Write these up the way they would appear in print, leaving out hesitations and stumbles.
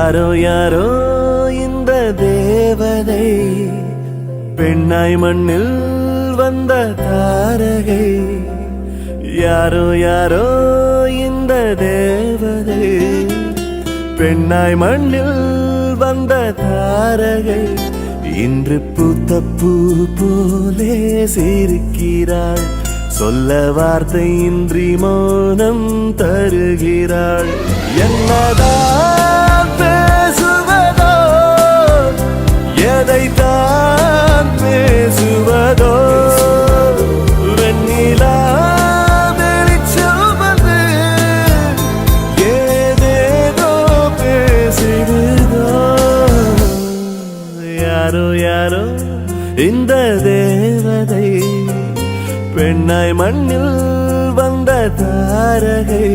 யாரோ யாரோ இந்த தேவதை, பெண்ணாய் மண்ணில் வந்த தாரகை. யாரோ யாரோ இந்த தேவதை, பெண்ணாய் மண்ணில் வந்த தாரகை. இன்று பூத்த பூ போலே சிரிக்கிறாள், சொல்ல வார்த்தை இன்றி மௌனம் தருகிறாள். என்னதான் பேசுவதோ, எதைத்தான் பேசுவதோ, வெண்ணிலா வெளிச்சம் வந்து ஏதேதோ பேசிடுதோ. யாரோ யாரோ இந்த தேவதை, பெண்ணாய் மண்ணில் வந்த தாரகை.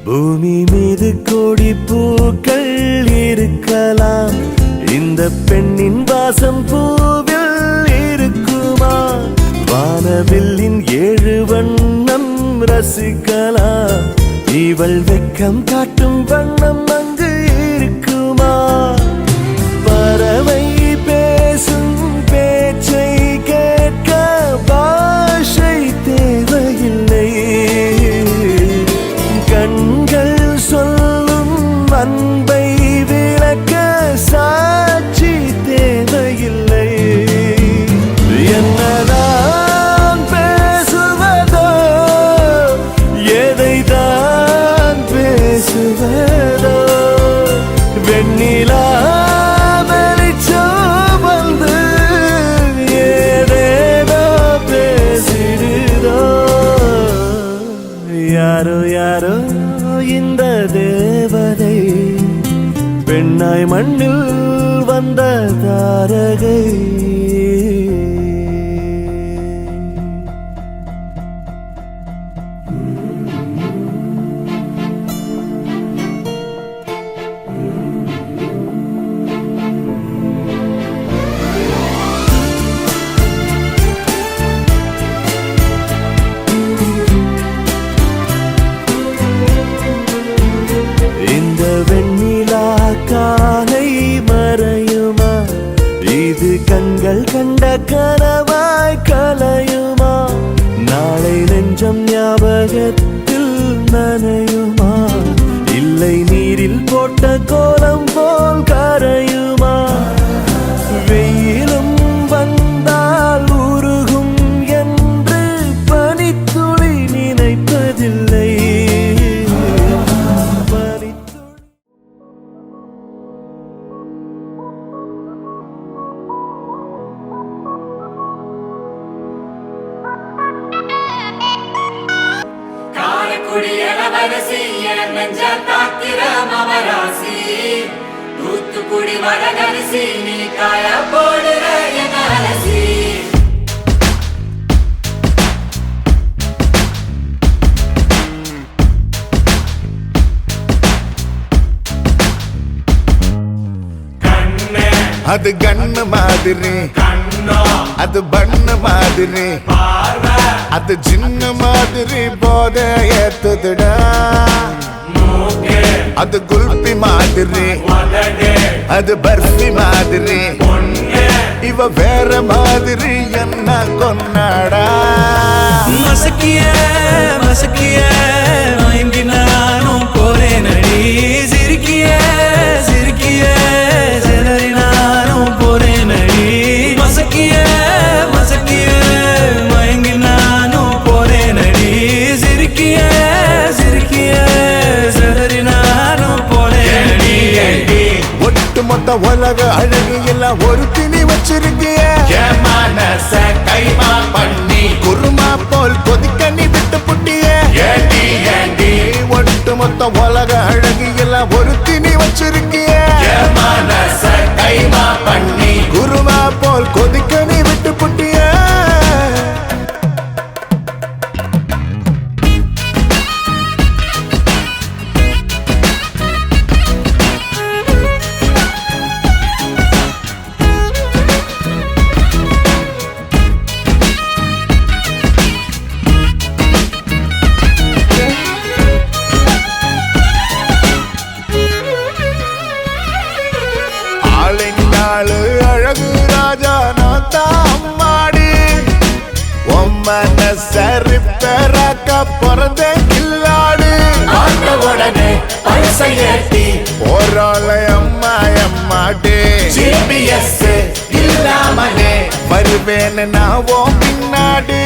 பூமி மீது கோடி பூக்கள் இருக்கலாம், இந்த பெண்ணின் வாசம் பூவில் இருக்குமா? வானவில்லின் 7 வண்ணம் ரசிக்கலாம், இவள் வெக்கம் காட்டும் வண்ணம் அங்கு இருக்குமா? பறவை பேசும் பேச்சை கேட்க பாஷை தேவையில்லை, கண்கள் சொல்லும் அன்பை விளக்க சாட்சி தேவையில்லை. என்னதான் பேசுவதோ, எதைதான் பேசுவதோ, வெண்ணிலா வெளிச்சம் வந்து ஏதேதோ பேசிடுதோ. யாரோ யாரோ இந்த தேவதை, பெண்ணாய் மண்ணில் வந்த தாரகை. வெண்ணிலா காலை மறையுமா? இது கண்கள் கண்ட கனவாய் கலையுமா? நாளை நெஞ்சம் ஞாபகத்தில் நனையுமா? இல்லை நீரில் போட்ட கோலம் போல் கரையுமா? வெயிலும் வந்தால் உருகும் என்று பனித்துளி நினைப்பதில்லை. தூத்துக்குடி வடகரிசி நீ காய போடுற என் அலசி. அது கண்ணு மாதிரி, அது பண்ணு மாதிரி, அது சின்ன மாதிரி போத ஏத்துதுடா. அது குல்பி மாதிரி, அது பர்ஃபி மாதிரி, இவ வேற மாதிரி என்ன கொண்டாடா. மசக்கிய மசக்கிய மயங்கி நானும் போறேன் அடி, சிரிக்கிய சிரிக்கிய சிதறி நானும் போறேன் அடி. மசக்கிய மசக்கிய மயங்கி நானும் போறேன் அடி, சிரிக்கிய சிரிக்கிய சிதறி நானும் போறேன் அடி. ஒட்டு மொத்த உலக அழகு எல்லாம் ஒரு திணி வச்சிருக்கிய, மனச கைமா பண்ணி குருமா போல் கொதிக்க நீ விட்டு புட்டிய. ஒட்டு மொத்த உலக அழகு எல்லாம் ஒரு திணி வச்சிருக்கிய, மனச கைமா பண்ணி குருமா போல் கொதிக்க நீ விட்டு புட்டிய அழகு ராஜா நான் தான் மாடி ஒம்மன சரி பெறாக்க பிறந்த கில்லாடு ஆண்ட உடனே பரிசை ஏத்தி போராள அம்மா அம்மாடே ஜிபிஎஸ் இல்லாமலே வருவேன்னு நான் ஓ பின்னாடி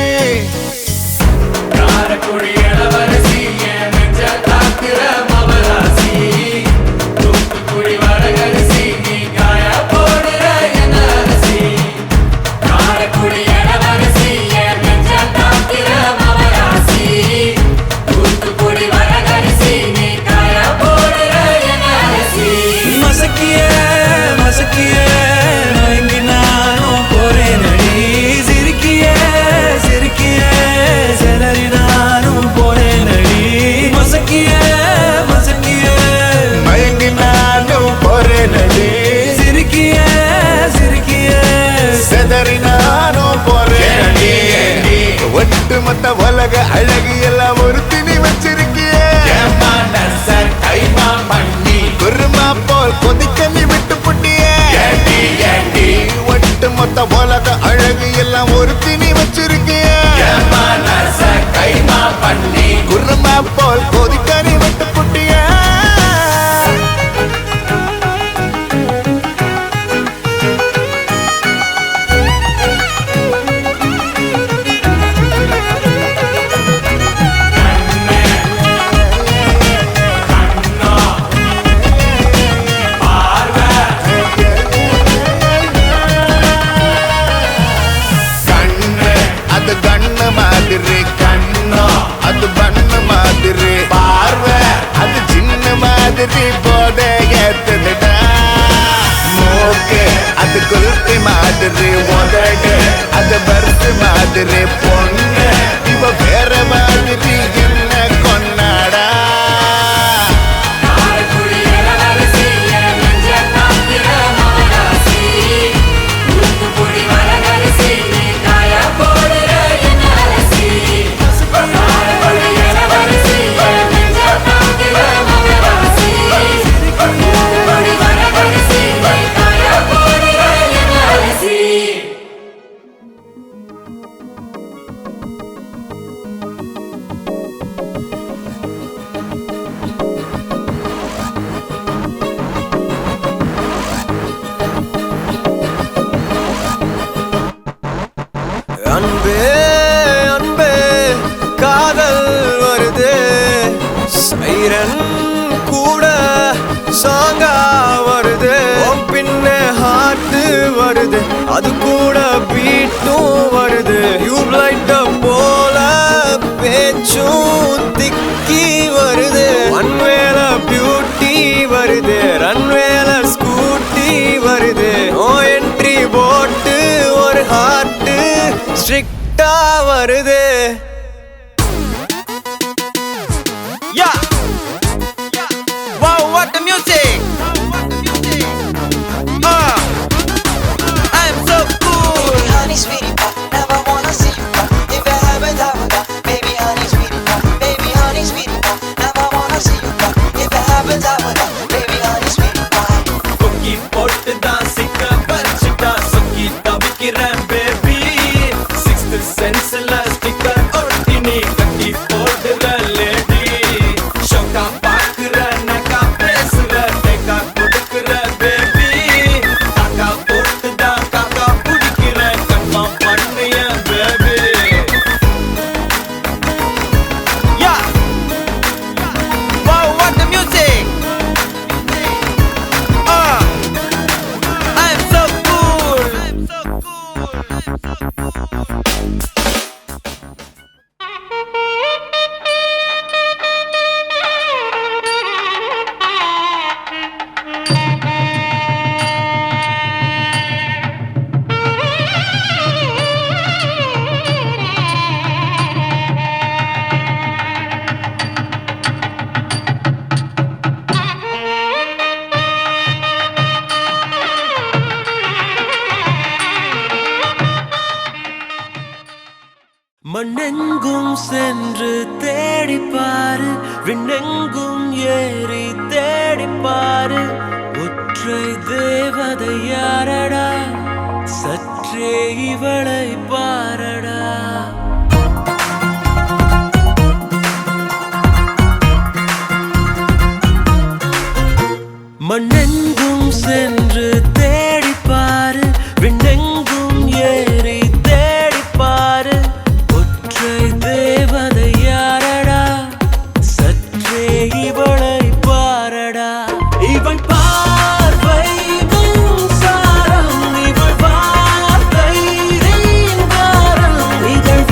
காரக்குடி இளவரசி என் நெஞ்ச தாக்குற மவராசி தூத்துக்குடி வடகரிசி நீ காய போடுற என் அரசி காரக்குடி இளவரசி என் நெஞ்ச தாக்குற மவராசி தூத்துக்குடி வடகரிசி நீ காய போடுற என் அரசி மசக்கிய மசக்கிய மயங்கி நானும் போறேன் அடி சிரிக்கிய சிரிக்கிய சிலரி நானும் போறேன் அடி மசக்கிய மசக்கிய மயங்கி நானும் போறேன் அடி சிரிக்கிய சிரிக்கிய செதறி நானும் போறேன் அடி ஒட்டுமொத்த உலக அழகு எல்லாம் ஒரு திணி வச்சிருக்கிய மனச கைமா பண்ணி குருமா போல் கொதிக்க நீ விட்டு புட்டிய ஏண்டி ஏண்டி ஒட்டுமொத்த உலக அழகு எல்லாம் ஒரு திணி வச்சிருக்கிய மனச கைமா பண்ணி குருமா போல் கொதிக்க நீ விட்டு புட்டிய கண்ணு அது கண்ணு மாதிரி கண்ணோ அது பண்ணு மாதிரி பார்வை அது சின்ன மாதிரி போத ஏத்துடா மூக்கு அது குல்பி மாதிரி உதடு அது பருத்து மாதிரி பொண்ணு இவ வேற மாதிரி என்ன கொண்டாடா காரக்குடி இளவரசி என் நெஞ்ச தாக்குற மவராசி தூத்துக்குடி வடகரிசி நீ காய போடுற என் அரசி காரக்குடி இளவரசி என் நெஞ்ச தாக்குற மவராசி தூத்துக்குடி வடகரிசி நீ காய போடுற என் அரசி அன்பே அன்பே காதல் வருது சைரன் கூட சாங்கா வருது உன் பின்ன ஹார்ட் வருது அது கூட பீட்டும் வருது டியூப்லைட் போல பேச்சும் திக்கி வருது ஒன்வேல பியூட்டி வருது ரன்வேல ஸ்கூட்டி வருது ஓ என்ட்ரி போட்டு ஒரு ஹார்ட் ஸ்ட்ரிக்டா வருது யா wow what the music I'm so cool Honey, sweetie pie, never wanna see you cry. If you haven't ever got, baby, honey, sweetie pie, baby, honey, sweetie pie, never wanna see you cry. If you haven't ever got, baby, honey, sweetie pie. கொக்கி போட்டு தான் சிக்க வச்சுட்டா சொக்கி தவிக்கிறேன் baby sixth சென்ஸ்ல sticker ஒட்டி நீ கட்டி போடுற லேடி ஷோக்கா பாக்குற நக்கா பேசுற டேக்கா தேடிப்பாரு விண்ணெங்கும் ஏறி தேடிப்பாரு ஒற்றை தேவதை யாரடா சற்றே இவளை பாரடா மண்ணெங்கும் சென்று தேடிப்பாரு விண்ணெங்கும் ஏறி தேடிப்பாரு ஒற்றை தேவதை யாரடா சற்றே இவளை பாரடா இவள் பார்வை மின்சாரம் இவள் வார்த்தை ரீங்காரம் இதழ்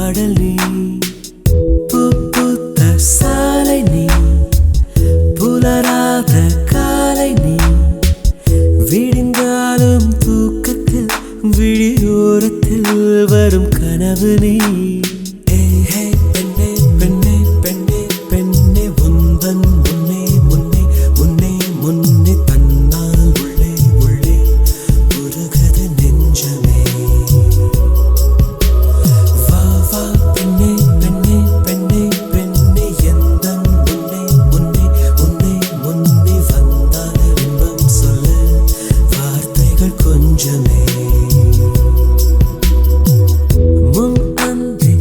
பாடல் நீ பூத்த சாலை நீ புலராத காலை நீ விடிந்தாலும் தூக்கத்தில் விழியோரத்தில் வரும் கனவு நீ பெண்ணே பெண்ணே பெண்ணே பெண்ணே உந்தன் முன்னே முன்னே முன்னே முன்னே தன்னால் உள்ளே உள்ளே உருகுது நெஞ்சமே வா வா பெண்ணே பெண்ணே பெண்ணே பெண்ணே எந்தன் முன்னே முன்னே முன்னே முன்னே வந்தால் இன்பம் சொல்ல வார்த்தைகள் கொஞ்சமே முன் அந்தி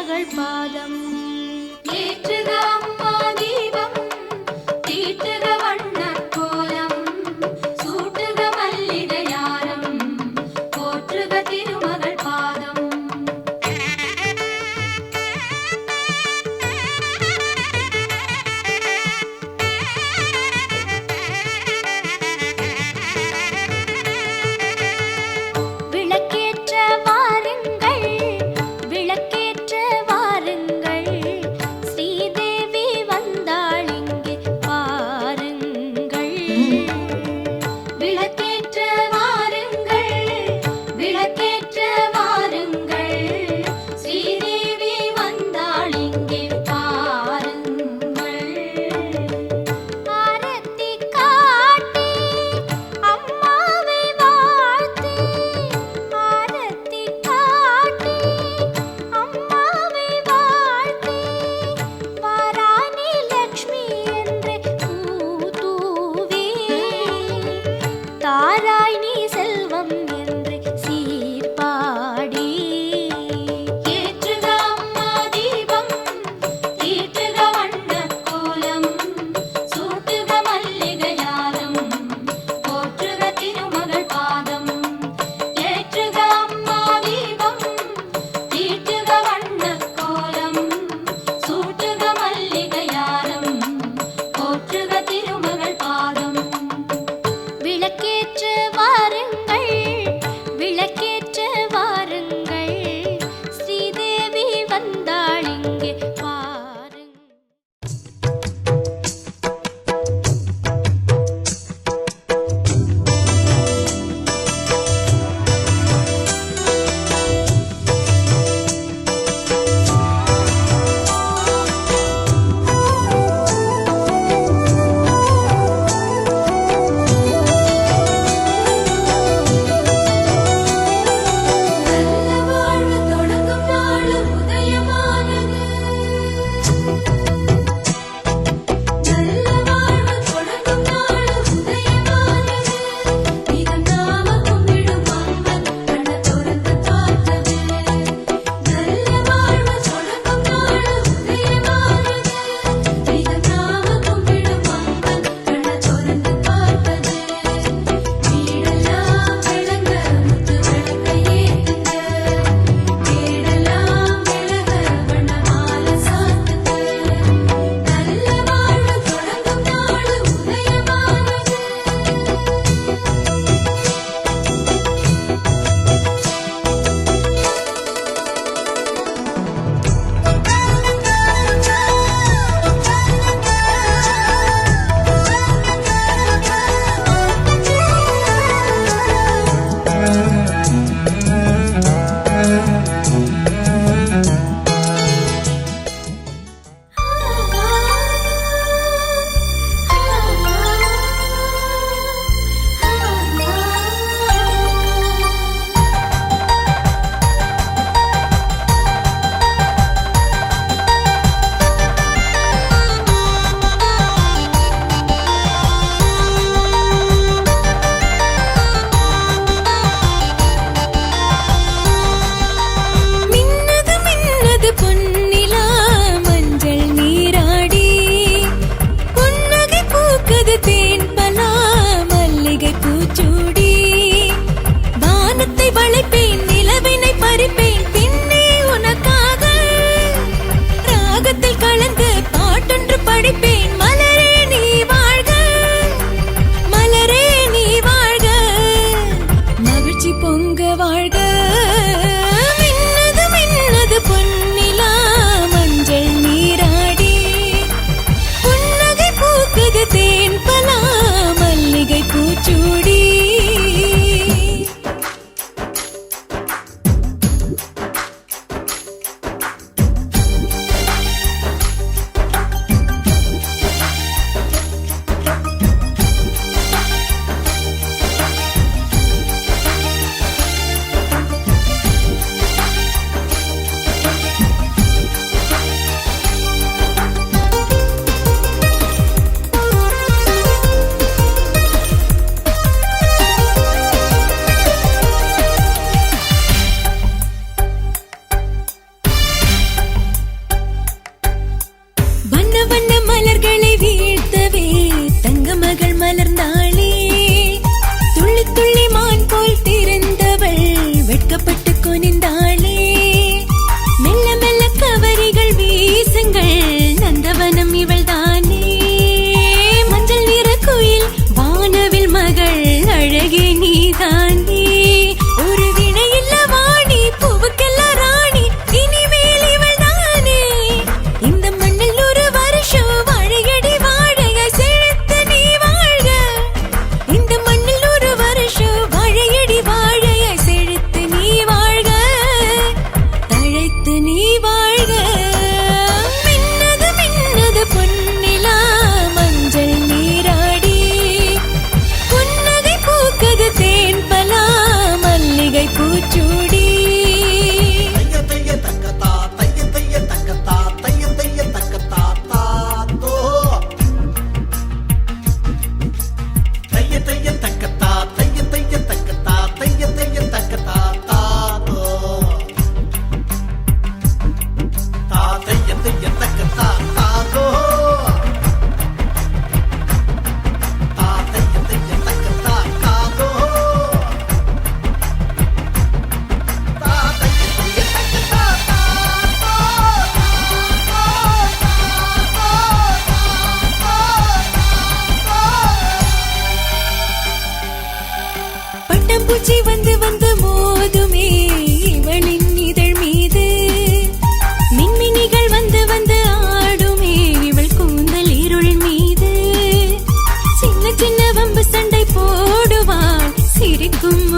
திருமகள் பாதம். ஏற்றுக அம்மா தீபம், தீட்டுக வண்ணக் கோலம், சூட்டுக மல்லிகையாரம், போற்றுக திருமகள் பாதம். விளக்கேற்ற வாருங்கள், விளக்கேற்ற வாருங்கள், ஸ்ரீதேவி வந்தாள் இங்கே பாருங்கள். விளக்கேற்ற வாருங்கள், விளக்கேற்ற வாருங்கள், ஸ்ரீதேவி வந்தாள் இங்கே பாருங்கள். ஆரத்தி காட்டி அம்மாவை வாழ்த்தி, ஆரத்தி காட்டி அம்மாவை வாழ்த்தி, வாராணி லக்ஷ்மி என்று பூதூவி, தாராய் நீ செல்வம் என்று சீர்பாடி. ஏற்றுக அம்மா தீபம், தீட்டுக வண்ணக் கோலம், சூட்டுக மல்லிகையாரம், போற்றுக திருமகள் பாதம். ஏற்றுக அம்மா தீபம், தீட்டுக வண்ணக் கோலம், சூட்டுக மல்லிகையாரம், போற்றுக திருமகள் பாதம். விளக்கேற்ற வாருங்கள்,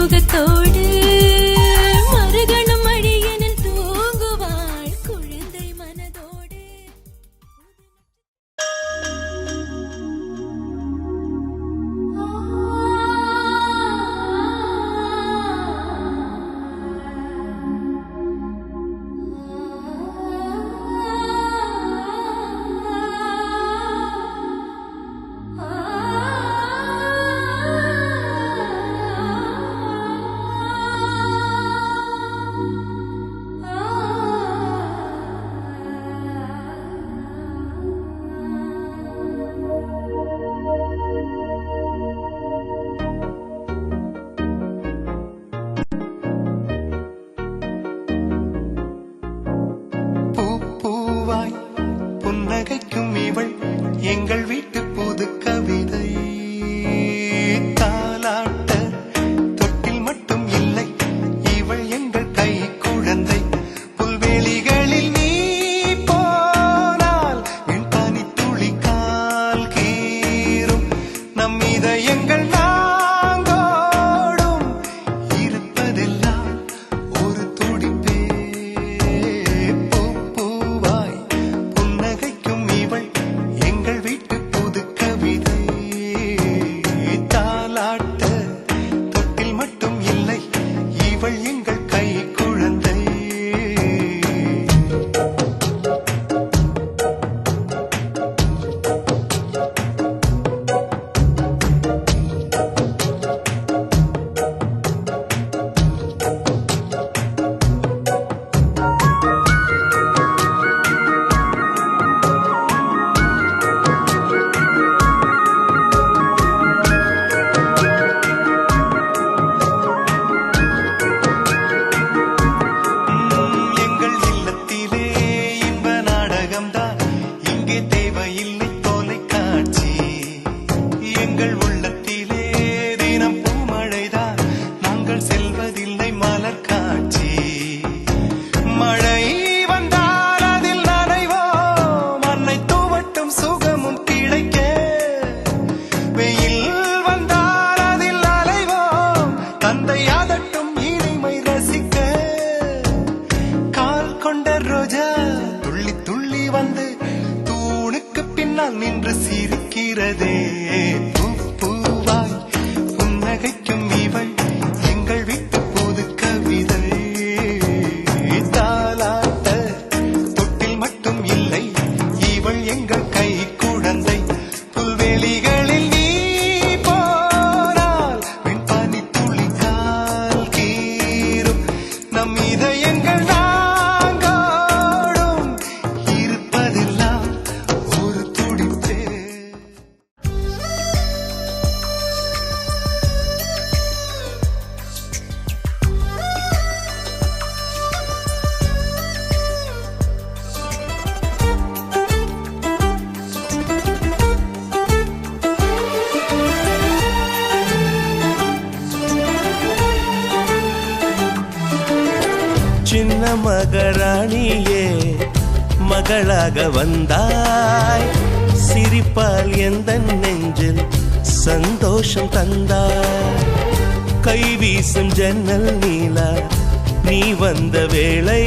முகத்தோடு மறுகணம் அடியனில் தூங்குவாள் குழந்தை மனதோடு. பூவாய் புன்னகைக்கும் இவள் எங்கள் வீட்டு புது கவிதை. தாலாட்ட தொட்டில் மட்டும் இல்லை, இவள் எங்கள் கை குழந்தை. புல்வெளிகளில் நீ போனால் என் பனித்துளி கால் கீறும். நம் இதயங்கள் நாங்கோடும் இருப்பதெல்லாம் ஒரு துடிப்பே. பூவாய் புன்னகைக்கும் இவள் எங்கள் வீட்டு புது கவிதை. தாலாட்ட தொட்டில் மட்டும் இல்லை, இவள் எங்கள் கை குழந்தை. எங்கள் இல்லத்திலே இன்ப நாடகம்தான், இங்கே தேவையில்லை தொலைக்காட்சி. எங்கள் உள்ளத்திலே தினம் பூமழைதான், நாங்கள் செல்வதில்லை மலர் காட்சி. மழை வந்தால் அதில் நனைவோம், மண்ணை தூவட்டும் சுகமும் கிடைக்க. வெயில் வந்தால் அதில் அலைவோம், தந்தை அதட்டும் இனிமை ரசிக்க. கால் கொண்ட ரோஜா துள்ளி துள்ளி வந்து தூணுக்கு பின்னால் நின்று சிரிக்கிறதே. பூவாய் புன்னகைக்கும் இவள் எங்கள் வீட்டு புது கவிதை. தாலாட்ட தொட்டில் மட்டும் இல்லை, இவள் எங்கள் கை குழந்தை. புல்வெளிகளில் நீ போனால் வெண் பனித்துளி கால் கீறும். நம் இதயங்கள் நாங்கோடும் இருப்பதெல்லாம் ஒரு துடிப்பே. சின்ன மகாராணியே மகளாக வந்தாய், சிரிப்பால் எந்தன் நெஞ்சில் சந்தோஷம் தந்தாய். கை வீசும் ஜன்னல் நீலா நீ வந்த வேளை,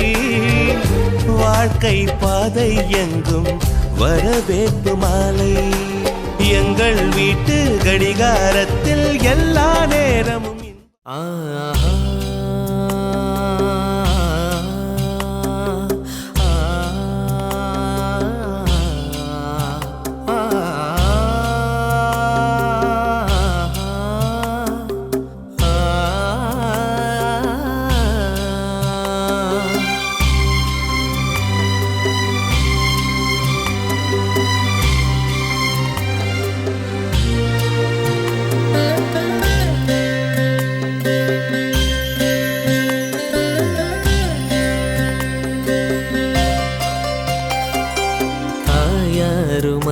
வாழ்க்கை பாதை எங்கும் வரவேற்பு மாலை. எங்கள் வீட்டு கடிகாரத்தில் எல்லா நேரமும்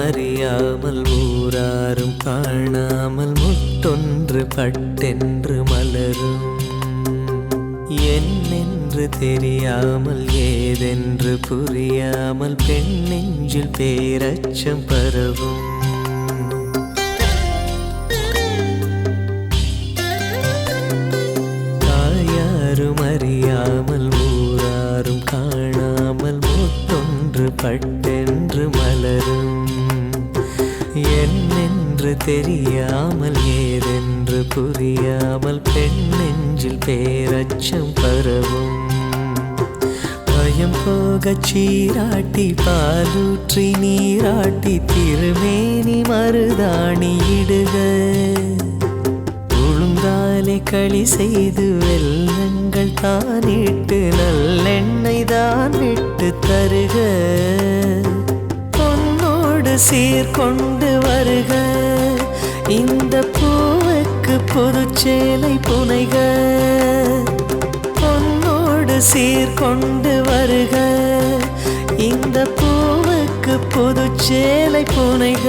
அறியாமல் ஊராரும் காணாமல் முட்டொன்று பட்டென்று மலரும். என்னென்று தெரியாமல் ஏதென்று புரியாமல் பெண் நெஞ்சில் பேரச்சம் பரவும். யாரென்று தெரியாமல் ஏதென்று புரியாமல் பெண் நெஞ்சில் பேரச்சம் பரவும். பயம் போகச் சீராட்டி பாலூற்றி நீராட்டி திருமேனி மருதாணி இடுக. ஒழுங்காலே களி செய்து வெள்ளங்கள் தானிட்டு நல்லெண்ணெய் தான் விட்டு தருக. பொன்னோடு சீர்கொண்டு வருக இந்த பூவுக்கு புதுச்சேலை புனைக. பொன்னோடு சீர்கொண்டு வருக இந்த பூவுக்கு புதுச்சேலை புனைக.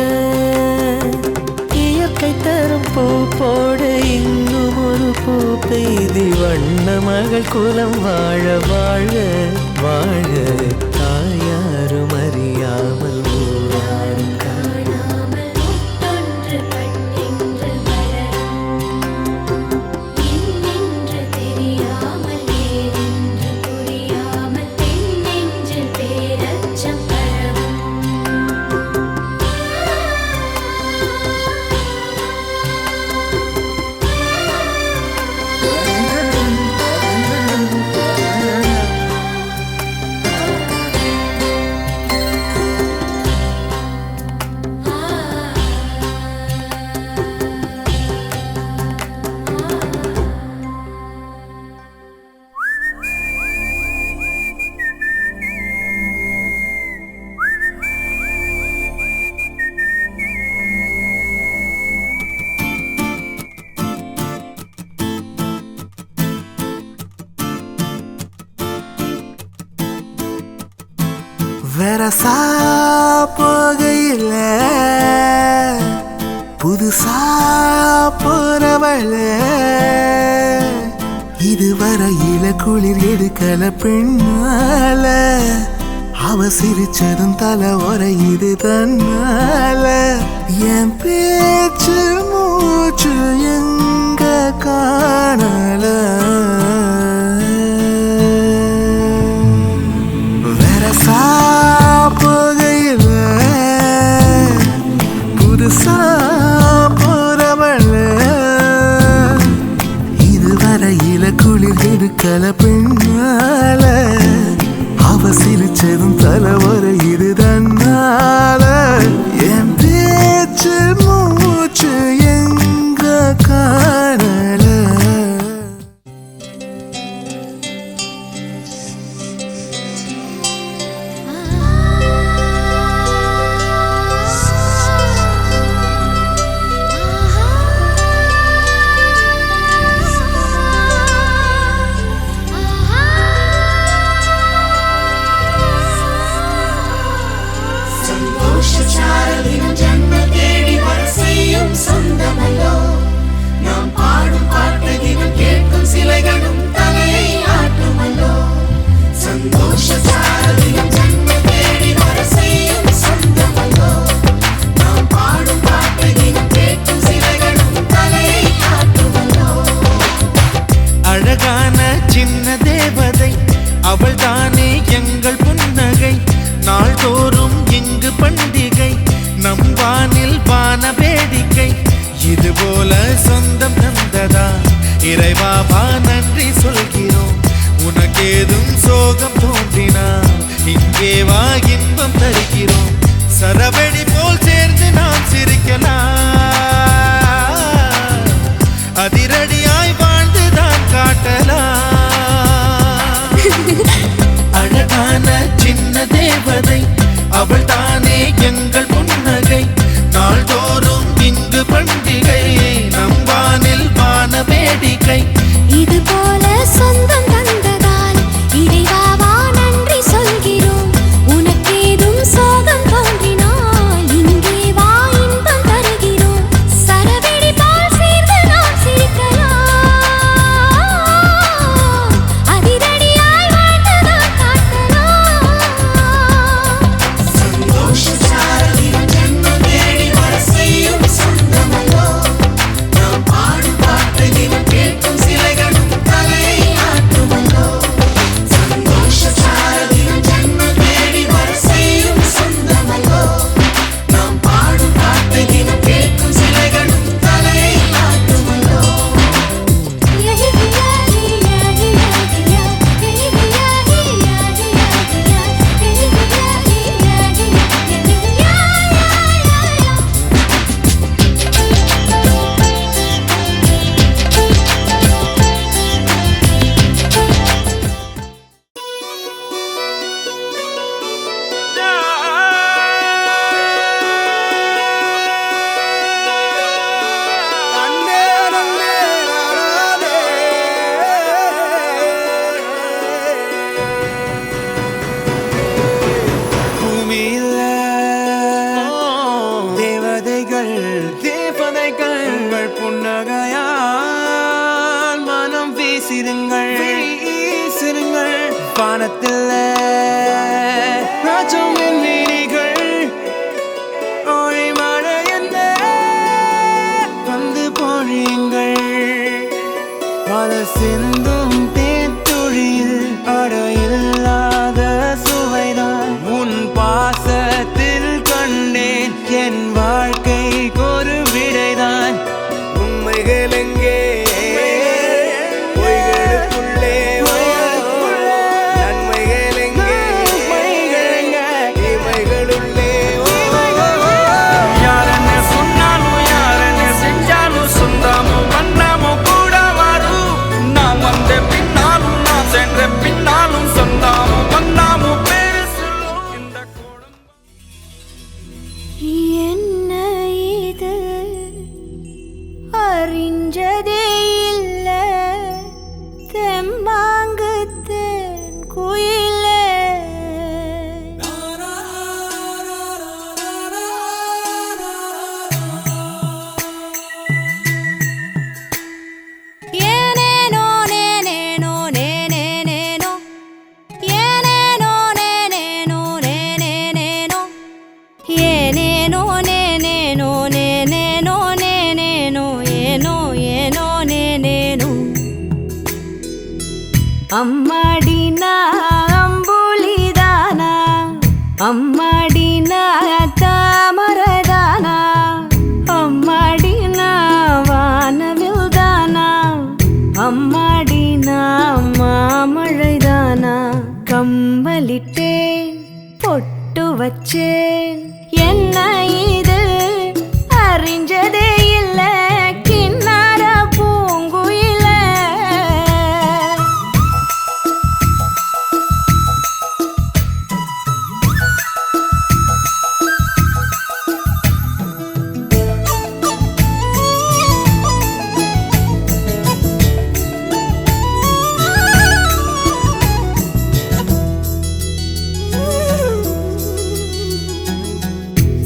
இயற்கை தரும் பூ போடு இன்னும் ஒரு பூ பெய்தி வண்ண மகள் குலம் வாழ வாழ வாழ. தாயாரும் அறியாமல் ஊராரும் காணாமல் முட்டொன்று கண்ணென்று மலரும். என்னென்று தெரியாமல் ஏதென்று புரியாமல் பெண் நெஞ்சில் பேரச்சம் பரவும். வெரசா போகையில புதுசா போறவள இதுவரையில குளிர் எடுக்கல பெண்ணால. அவ சிரிச்சதும் தலை உரையுது தன்னால. என் பேச்சு மூச்சு எங்க காணல. வெரசா போகையில புதுசா போறவள இதுவரையில குளிர் எடுக்கல பெண்ணால. அவ சிரிச்சதும் தலை உரையுது தன்னால. என் பேச்சு மூச்சு எங்க காணல. சந்தோஷச்சாரலினம் ஜன்ம தேடி வர செய்யும் சொந்தமல்லோ. நாம் பாடும் பாட்டை தினம் கேட்கும் சிலைகளும் தலையை ஆட்டுமல்லோ. சந்தோஷச்சாரலினம் ஜன்ம தேடி வர செய்யும் சொந்தமல்லோ. நாம் பாடும் பாட்டை தினம் கேட்கும் சிலைகளும் தலையை ஆட்டுமல்லோ. அழகான சின்ன தேவதை அவள் தானே எங்கள் புன்னகை. நாள்தோறும் இங்கு பண்டிகை நம் வானில் வான வேடிக்கை. இதுபோல சொந்தம் தந்ததா இறைவாவா நன்றி சொல்கிறோம். உனக்கேதும் சோகம் தோன்றினால் இங்கே வா இன்பம் தருகிறோம். சரவெடி போல் சேர்ந்து நாம் சிரிக்கலாம். அதிரடியாய் வாழ்ந்துதான் காட்டலாம். அழகான சின்ன தேவதை அவள் தானே எங்கள் புன்னகை. நாள்தோறும் இங்கு பண்டிகை நம் வானில் வான வேடிக்கை. இது போல சொந்தம் தந்ததால் இறைவாவா நன்றி சொல்கிறோம். உனக்கேதும் சோகம் தோன்றினால் வீசுங்கள் வீசுங்கள் வானத்தில் ராஜம் என் வீணிகள் ஒளி மழை என்ன வந்து பொழியுங்கள் பல சிந்தும் தேத்துழியில் அடையில்லாத சுவைதான் உன் பாசத்தில் கண்டேன் என் வாழ்க்கைக்கு ஒரு விடைதான் உண்மைகள் எங்கே பொய்களுக்குள்ளே நன்மைகள் எங்கே இமைகளுள்ளே யாரன்னு சொன்னாலும் யாரன்னு செஞ்சாலும் சொந்தமும் பண்ணமும் கூட வரும் நான் வந்த பின்னாலும் நான் சென்ற பின்னாலும் சொந்தமும் பண்ணமும் பேரு சொல்லும் இந்த கோடம் என்ன இது அறிஞ்சதே இல்ல தெம்மாங்குத்தேன் குயிலே ஏனேனோ நேனேனோ நேனேனேனோ ஏனேனோ நேனேனோ நேனேனேனோ ஏனேனோ நேனேனோ நேனேனோ நேனேனோ ஏனோ ஏனோ நேனேனோ அம்மாடி நான் அம்புலிதானா அம்மாடி நான் தாமரதானா அம்மாடி நான் வானவில்தானா அம்மாடி நான் மாமழைதானா கம்பலிட்டேன் பொட்டு வச்சேன் என்ன இது அறிஞ்சதே இல்ல கிண்ணார பூங்குயில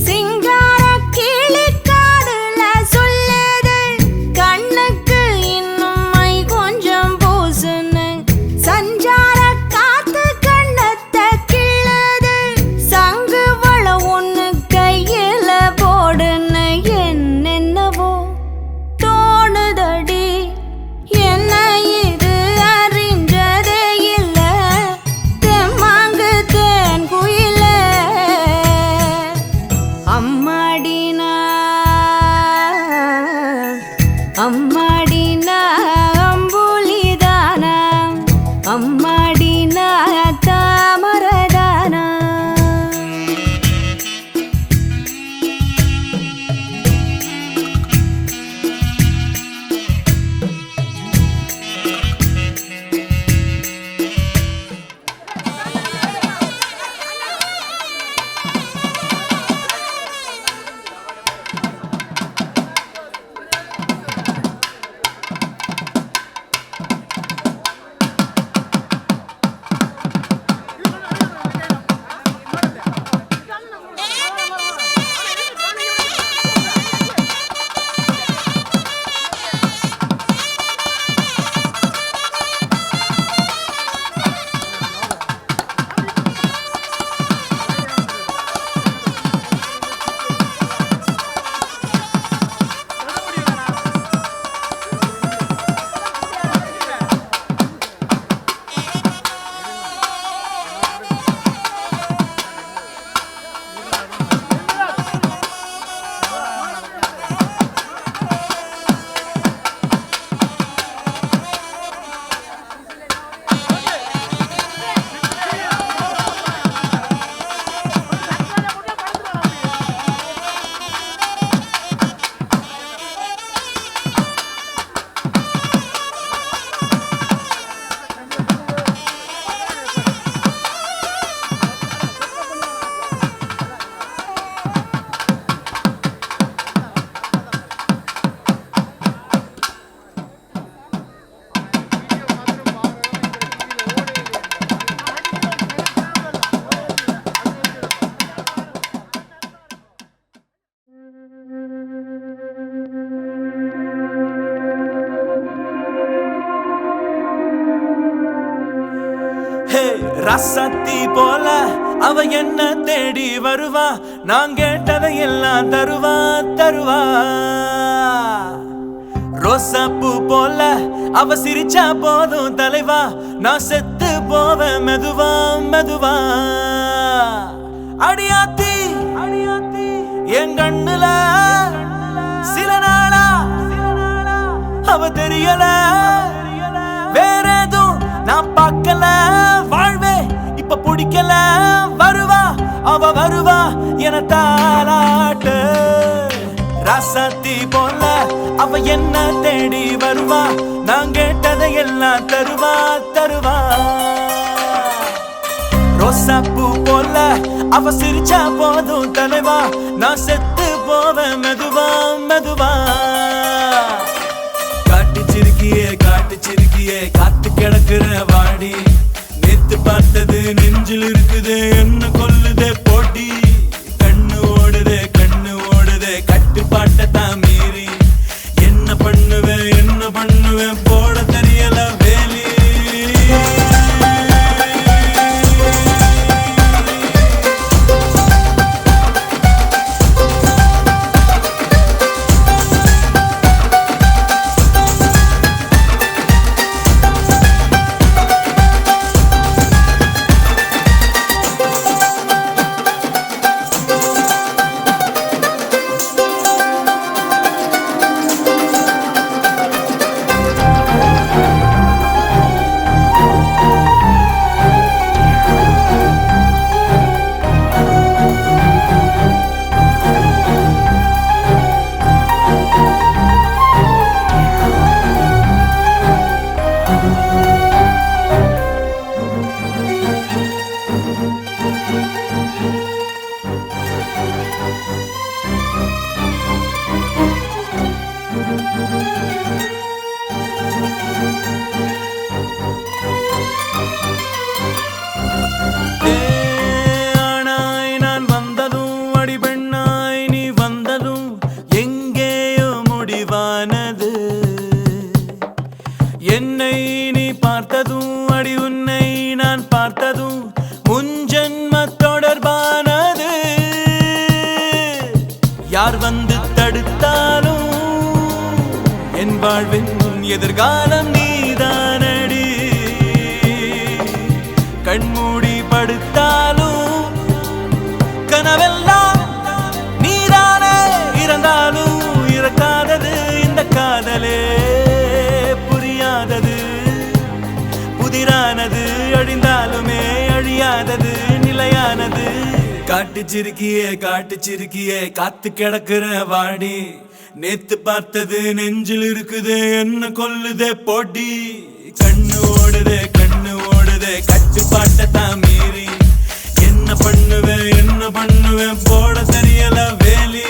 சிங்கார கிளிக்காதுல சொல்லுது கண்ணுக்கு இன்னும் மை கொஞ்சம் பூசுன்னு சஞ்சார காத்து கண்ணத்தை கிள்ளுது சங்கு வள ஒண்ணு கையில போடுன்னு என்னென்னவோ தோணுதடி என்ன இது அறிஞ்சதே இல்ல தெம்மாங்கு தேன் குயில அம்மாடி அம்புலிதானா அம்மாடி தாமரதானா ரசத்தி போல அவ என்ன தேடி வருவா, நான் கேட்டதை எல்லாம் தருவா தருவா. ரோசாப்பூ போல அவ சிரிச்சா போதும் தலைவா, நான் செத்து போவேன் மெதுவா மெதுவா. அடியாத்தி அடியாத்தி என் கண்ணுல சில நாளா அவ தெரியல, வேற எதுவும் நான் பார்க்கல. வாழ்வே இப்ப பிடிக்கல, வருவா அவ வருவா என தாலாட்டு. ராசாத்தி போல அவ என்ன தேடி வருவா, நான் கேட்டதை எல்லாம் தருவா தருவா. ரோசாப்பூ போல அவ சிரிச்சா போதும் தலைவா, நான் செத்து போவேன் மெதுவா மெதுவா. காட்டு சிரிக்கியே காத்து கிடக்குற வாடி, நேத்து பார்த்தது நெஞ்சில் இருக்குது என்ன கொல்லுதே போட்டி. கண்ணு ஓடுதே கட்டுப்பாட்ட தான் மீறி, என்ன பண்ணுவேன் போட தெரியல வேலி. ஆனாய் நான் வந்ததும் அடிபெண்ணாய் நீ வந்ததும் எங்கேயோ முடிவானது. என்னை நீ பார்த்ததும் அடி உன்னை நான் பார்த்ததும் முன்ஜென்ம தொடர்பானது. யார் வந்து தடுத்தாலும் என் வாழ்வின் எதிர்காலம் நீதானடி. கண்மூடி படுத்தாலும் கனவெல்லாம் நீதானே, இறந்தாலும் இறக்காதது இந்த காதலே. புரியாதது புதிரானது, அழிந்தாலுமே அழியாதது நிலையானது. காட்டு சிரிக்கியே காத்து கிடக்குற வாடி, நேத்து பார்த்தது நெஞ்சில் இருக்குது என்ன கொல்லுதே போட்டி. கண்ணு ஓடுதே கட்டுப்பாட்ட தான் மீறி, என்ன பண்ணுவேன் போட தெரியல வேலி.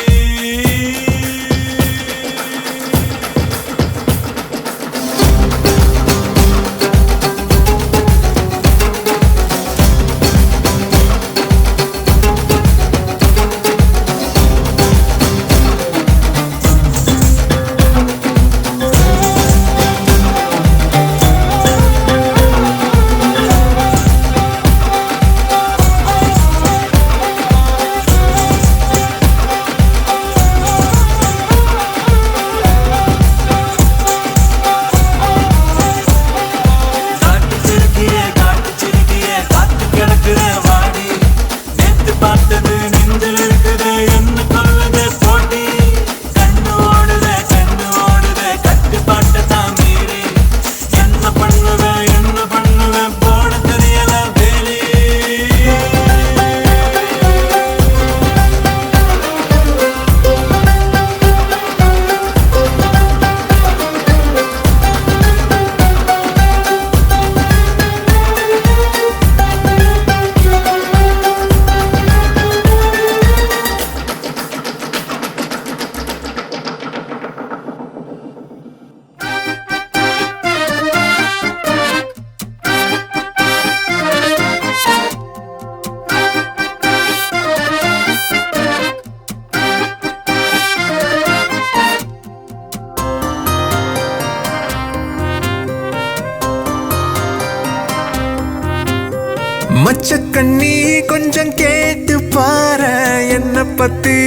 மச்சக்கண்ணி கொஞ்சம் கேட்டு பாரு என்ன பத்தி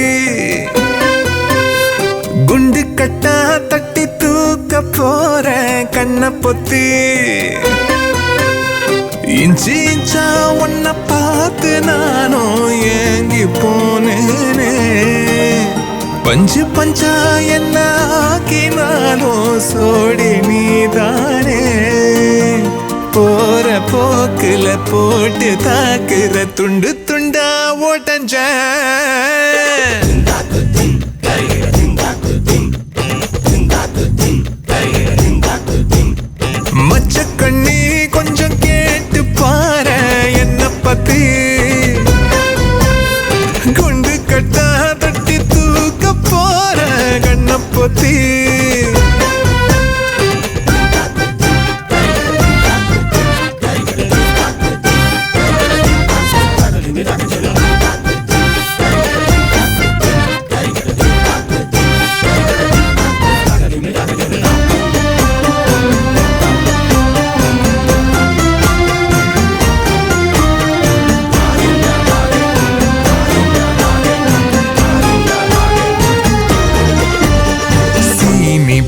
குண்டு கட்டா தட்டி தூக்க போற கண்ண பொத்தி இஞ்சி இஞ்சா உன்னை பார்த்து நானும் ஏங்கி போனேனே பஞ்சு பஞ்சா என்ன ஆக்கினாலும் சோடி நீதானே போற போக்குல போட்டு தாக்குற துண்டு துண்டா ஓட்டஞ்ச மச்சக்கண்ணி கொஞ்சம் கேட்டு பாரு என்ன பத்தி குண்டு கட்டா தட்டி தூக்க போற கண்ண பொத்தி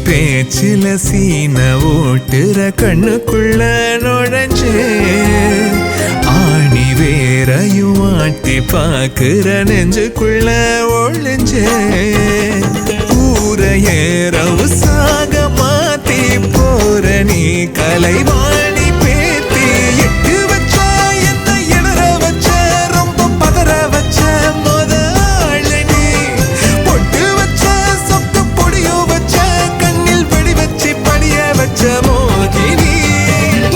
பேச்சில சீன ஓட்டுற கண்ணுக்குள்ள நுழைஞ்சே ஆணி வேறையும் ஆட்டி பாக்குற நெஞ்சுக்குள்ள ஒழிஞ்சே ஊரையேறவு சாக மாத்தி போற நீ கலைவாணி பேத்தி எட்டு வச்ச என்ன இடற வச்ச ரொம்ப பதற வச்ச முதல் நீ பொட்டு வச்ச சொக்கு பொடியோ வச்ச மோகினி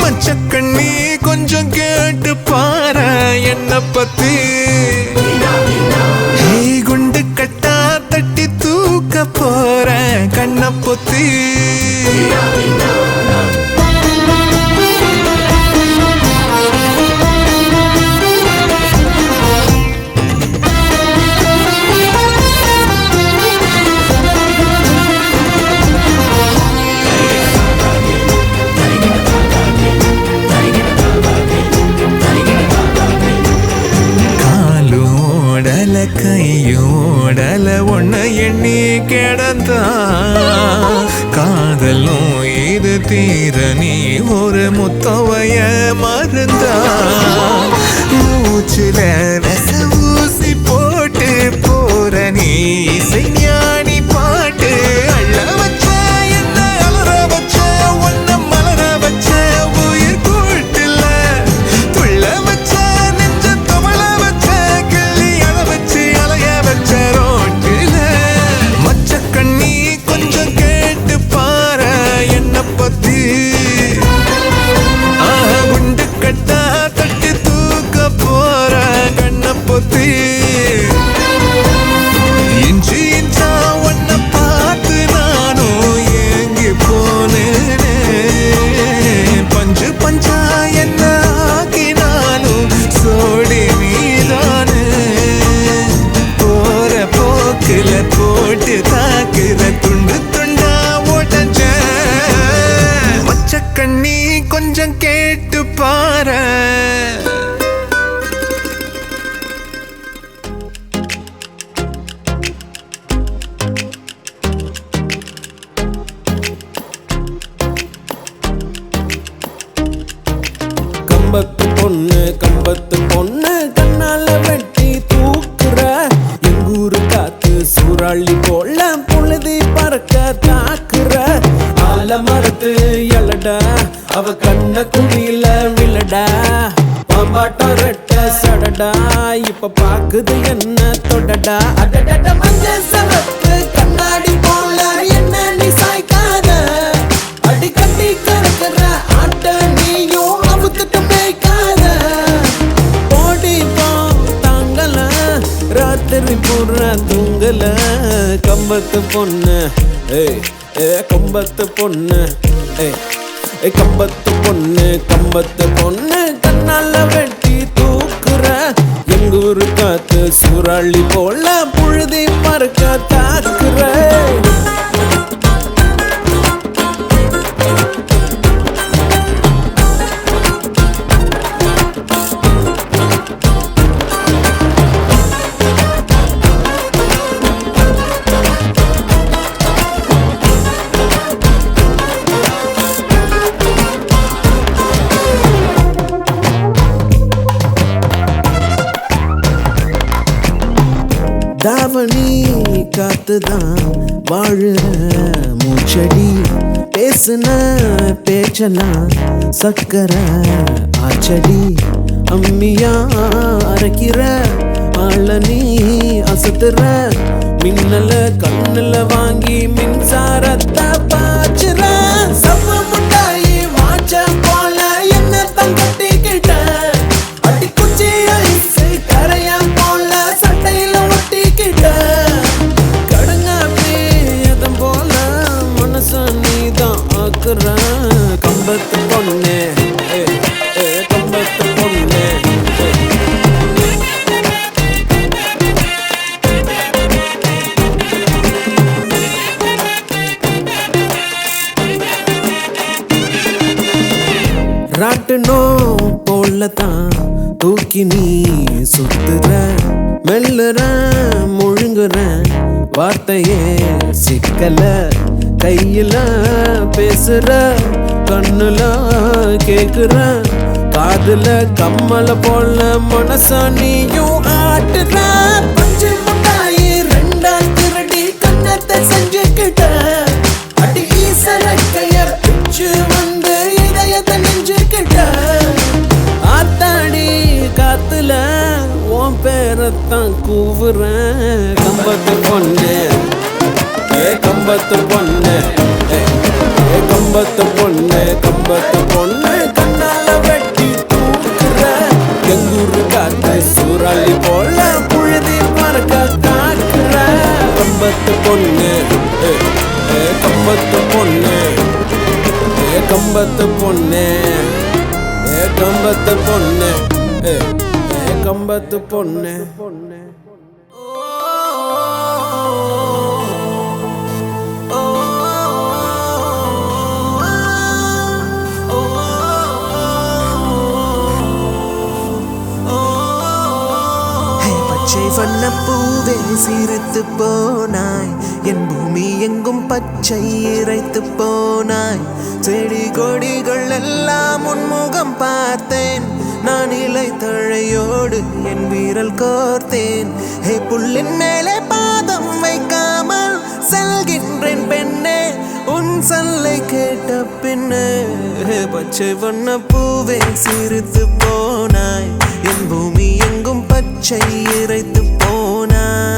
மச்சக்கண்ணி கொஞ்சம் கேட்டு பாரு என்ன பத்தி குண்டு கட்டா தட்டி தூக்க போற கண்ண பொத்தி கையோடல ஒன்ன எண்ணி கிடந்தா காதலும் இது தீர நீ ஒரு முத்தவைய மருந்தா மூச்சுல ரச ஊசி போட்டு போற நீ இசை ஞானி பாட்டு அள்ள வச்ச என்ன அலற வச்ச ஒன்ன மலர வச்ச உயிர் கூட்டுல துள்ள வச்ச நெஞ்ச தவள வச்ச கிள்ளி அழ வச்சு அலைய வச்ச ரோட்டில மச்சக்கண்ணி கொஞ்சம் கேட்டு பாரு என்ன பத்தி குண்டு கட்டா தட்டி தூக்க போற கண்ண பொத்தி இஞ்சி இஞ்சா உன்னை பார்த்து நானும் ஏங்கி போனேனே பஞ்சு பஞ்சா என்ன ஆக்கினாலும் சோடி நீதானே போற போக்குல போட்டு தாக்குற துண்டு துண்டா ஓட்டஞ்ச மச்சக்கண்ணி கொஞ்சம் கேட்டு பாரு கம்பத்து பொண்ணு கண்ணால வெட்டி தூக்குற எங்கூரு காத்து சூறாளி போல பொழுதி பறக்க தாக்குற ஆல மரத்து எலடா அவ கண்ண குழியில விழடா பாம்பாட்டம் ரெட்ட சடடா இப்ப பாக்குது என்ன தொடடா அடடட மஞ்ச சவப்பு கண்ணாடி போல என்ன நீ சாய்க்காத அடி கட்டி கறக்குற ஆட்ட நீயும் அவுத்துட்டு மேய்க்காத ஓடி போ தாங்கல ராத்திரி பூரா தூங்கல கம்பத்து பொண்ணு கம்பத்து பொண்ணு கம்பத்து பொண்ணு கண்ணால வெட்டி தூக்குற எங்கூரு காத்து சூறாளி போல புழுதி பறக்க தாக்குற பார்த்துதான் வாழுற மூச்சடி பேசுன பேச்செல்லாம் சக்கரை ஆச்சடி அம்மியா அரைக்கிற ஆள நீ அசத்துற மின்னல கண்ணுல வாங்கி மின்சாரத்தை பாய்ச்சுற சவ முட்டாயி வாச்ச போல என்ன தங்கட்டிக்கிட்ட அடி குச்சி ஐசு கரையா போல சட்டையில ஒட்டிக்கிட்ட கடுங்காப்பி எதம் போல மனச நீதான் ஆக்குற கம்பத்து பொண்ணு கம்பத்து பொண்ணு ராட்டுனோ போலதான் தூக்கி நீ சுத்துற மெல்லுற முழுங்குற வார்த்தையே சிக்கல கையில பேசுற கண்ணுல கேக்குற காதுல கம்மல போல மனச நீயும் ஆட்டுற பஞ்சு முட்டாயி ரெண்டா திருடி கண்ணத்தை செஞ்சுக்கிட்ட அடி ஈசரக்கைய பிச்சு வந்து இதயத்தை நெஞ்சுக்கிட்ட ஆத்தாடி காத்துல உன் பேரத்தான் கூவுறேன் கம்பத்து பொண்ணு கம்பத்து பொண்ணு கம்பத்து பொண்ணு கம்பத்து பொண்ணு கண்ணால வெட்டி தூக்குற எங்கூரு காத்து சூறாளி போல புழுதி மறக்க காக்குற கம்பத்து பொண்ணு கம்பத்து பொண்ணு கம்பத்து பொண்ணு கம்பத்து பொண்ணு கம்பத்து பொண்ணு பச்சை வண்ண பூவே சிரித்து போனாய் என் பூமி எங்கும் பச்சை இறைத்து போனாய் செடி கொடிகள் எல்லாம் உன்முகம் பார்த்தேன் நான் இலை தழையோடு என் வீரல் கோர்த்தேன் ஹே புல்லின் மேலே பாதம் வைக்காமல் செல்கின்றேன் பெண்ணே உன் சொல்லை கேட்ட பின்னே பச்சை வண்ண பூவே சிரித்து போனாய் என் பூமி எங்கும் பச்சை இறைத்து போனாய்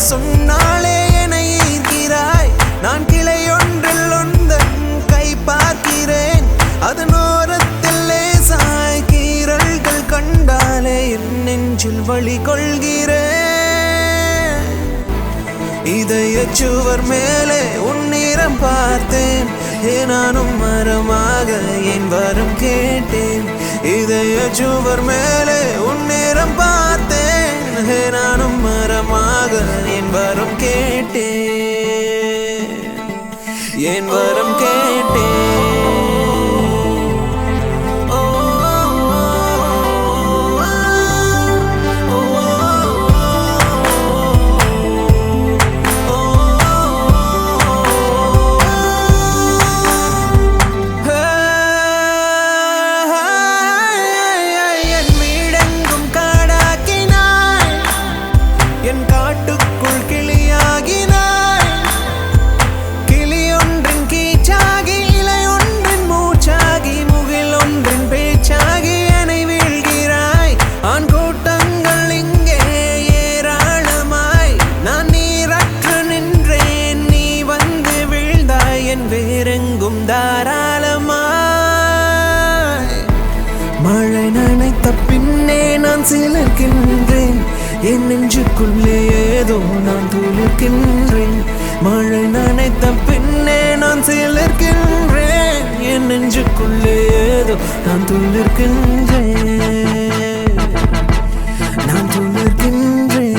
சொன்னாலே என்னை ஈர்க்கிறாய் நான் கிளையொன்றில் ஒன்றன் கை பார்க்கிறேன் அதன் ஓரத்தில் லேசாய் கீறல்கள் கண்டாலே என் நெஞ்சில் வலி கொள்கிறேன் இதய சுவர் மேலே உன் நிறம் பார்த்தேன் நானும் மரமாக என் வரம் கேட்டேன் இதய சுவர் மேலே உன் நிறம் பார்த்தேன் நானும் மரமாக என் வரம் கேட்டேன் என் வரம் கேட்டேன் என் காட்டுக்குள் கிளியாகினாய் கிளியொன்றின் கீச்சாகி இலையொன்று என் நெஞ்சுக்குள்ளே ஏதோ நான் துளிர்க்கின்றேன். மழை நனைத்த பின்னே நான் சிலிர்க்கின்றேன். என் நெஞ்சுக்குள்ளே ஏதோ நான் துளிர்க்கின்றேன். நான் துளிர்க்கின்றேன்.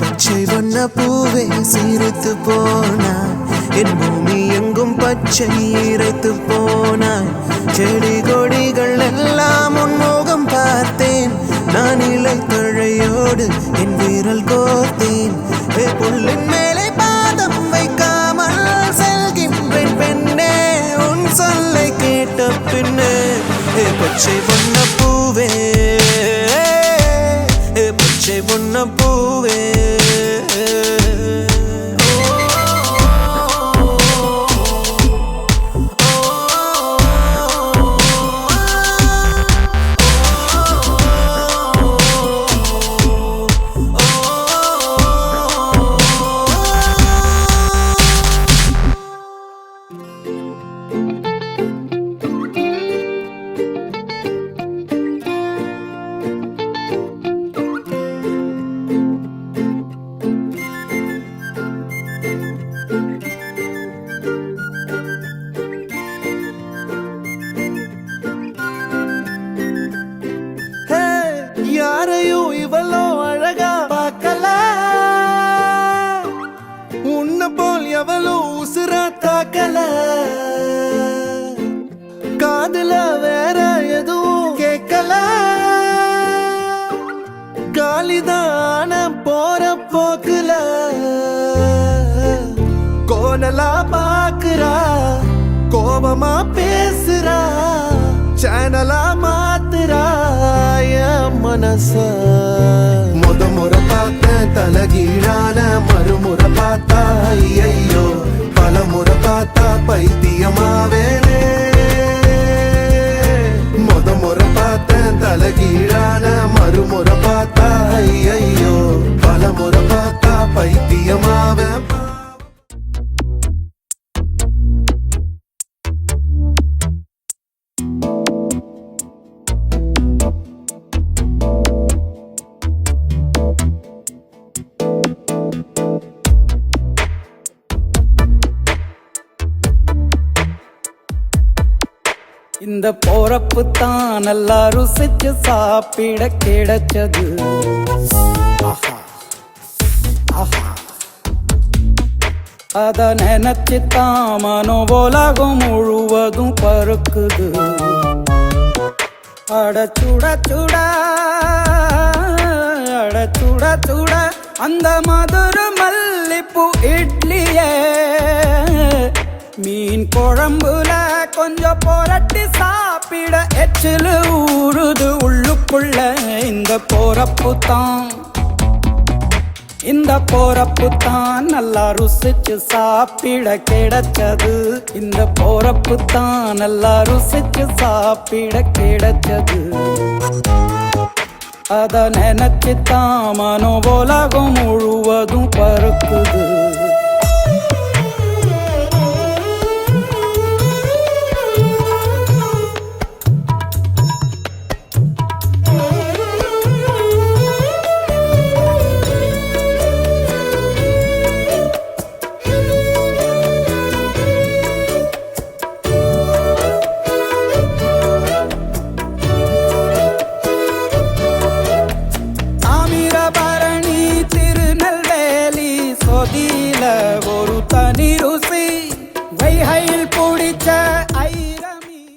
பச்சை வண்ண பூவே சீரித்து போனாய். என் பூமி எங்கும் பச்சை இறைத்து போனாய். செடி கொடிகள் எல்லாம் உன்முகம் பார்த்தேன். நான் இலை தழையோடு என் விரல் கோர்த்தேன். புல்லின் மேலே பாதம் வைக்காமல் செல்கின்றேன் பெண்ணே, உன் சொல்லை கேட்ட பின்னே. பச்சை வண்ண பூவே, பச்சை வண்ண பூவே. யாரையும் இவளோ அழகா பார்க்கல, உன்னை போல் எவளோ உசுரா தாக்கல. காதுல வேற எதுவும் கேட்கல, காலிதான போற போக்குல. கோணலா பாக்குறா, கோபமா பேசுறா, சேனலா மாத்துறா என் மனச. முறை பார்த்த தலகீழான மறுமுறை பார்த்தா ஐயோ, பல முறை பார்த்தா பைத்தியமாவேனே. முறை பார்த்த தலகீழான மறுமுறை பார்த்தா ஐயோ, பல முறை பார்த்தா பைத்தியமாவே. இந்த போறப்பு தான் நல்லா ருசிச்சு சாப்பிட கிடைச்சது. ஆஹா ஆஹா, அத நினைச்சுத்தான் மனோ உலகம் முழுவதும் பருக்குது. அட சுட சுட, அட சுட சுட அந்த மதுர மல்லிப்பூ இட்லியே, மீன் குழம்புல கொஞ்சம் புரட்டி சாப்பிட எச்சிலு ஊறுது உள்ளுக்குள்ள. இந்த போறப்பு தான், இந்த போறப்பு தான் நல்லா ருசிச்சு சாப்பிட கிடைச்சது. இந்த போறப்பு தான் நல்லா ருசிச்சு சாப்பிட கிடைச்சது. அத நினைச்சுத்தான் மனோ உலகம் முழுவதும் பருக்குது. ஒரு தனி ருசி வைகையில் பிடிச்ச ஐரமீன்.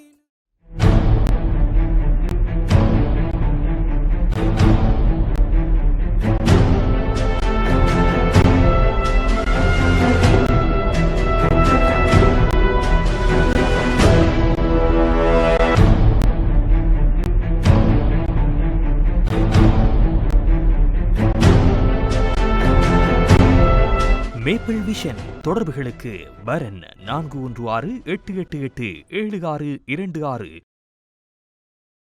மேப்பிள் விஷன் தொடர்புகளுக்கு வரன் 4168887626